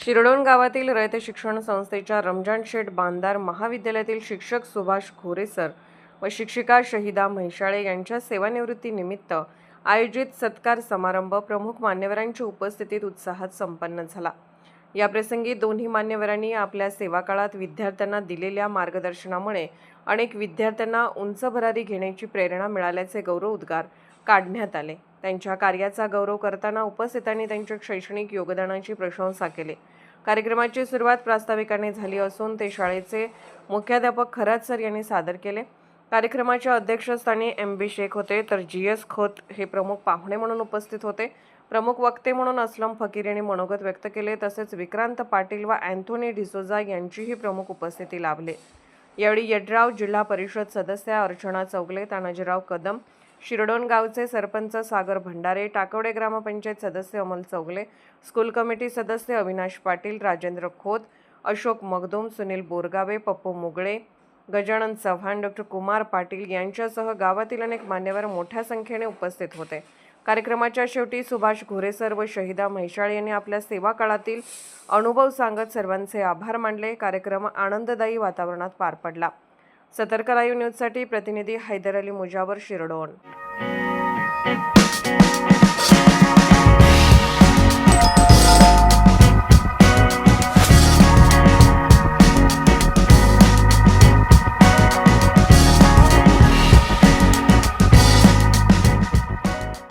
शिरडोण गावातील रयत शिक्षण संस्थेच्या रमजान शेठ बांदार महाविद्यालयातील शिक्षक सुभाष घोरे सर व शिक्षिका शहीदा म्हैसाळे यांच्या सेवानिवृत्तीनिमित्त आयोजित सत्कार समारंभ प्रमुख मान्यवरांच्या उपस्थितीत उत्साहात संपन्न झाला। या प्रसंगी दोन्ही मान्यवरांनी आपल्या सेवा काळात विद्यार्थ्यांना दिलेल्या मार्गदर्शनामुळे अनेक विद्यार्थ्यांना उंच भरारी घेण्याची प्रेरणा मिळाल्याचे गौरवोद्गार काढण्यात आले। त्यांच्या कार्याचा गौरव करताना उपस्थितांनी त्यांच्या शैक्षणिक योगदानाची प्रशंसा केली। कार्यक्रमाची सुरुवात प्रास्ताविकाने झाली असून ते शाळेचे मुख्याध्यापक खरात सर यांनी सादर केले। कार्यक्रमाच्या अध्यक्षस्थानी MB शेख होते, तर GS खोत हे प्रमुख पाहुणे म्हणून उपस्थित होते। प्रमुख वक्ते म्हणून असलम फकीर यांनी मनोगत व्यक्त केले, तसेच विक्रांत पाटील व अँथोनी डिसोजा यांचीही प्रमुख उपस्थिती लाभली। यावेळी यड्राव जिल्हा परिषद सदस्य अर्चना चौगले, तानाजीराव कदम, शिरडोण गावचे सरपंच सागर भंडारे, टाकवडे ग्रामपंचायत सदस्य अमल चौगले, स्कूल कमिटी सदस्य अविनाश पाटील, राजेंद्र खोत, अशोक मगदूम, सुनील बोरगावे, पप्पू मुगळे, गजानन चव्हाण, डॉ. कुमार पाटील यांच्यासह गावातील अनेक मान्यवर मोठ्या संख्येने उपस्थित होते। कार्यक्रमाच्या शेवटी सुभाष घोरे सर व शहीदा म्हैसाळे यांनी आपल्या सेवा काळातील अनुभव सांगत सर्वांचे आभार मानले। कार्यक्रम आनंददायी वातावरणात पार पडला। सतर्क लाईव्ह न्यूजसाठी प्रतिनिधी हैदर अली मुजावर, शिरडोण।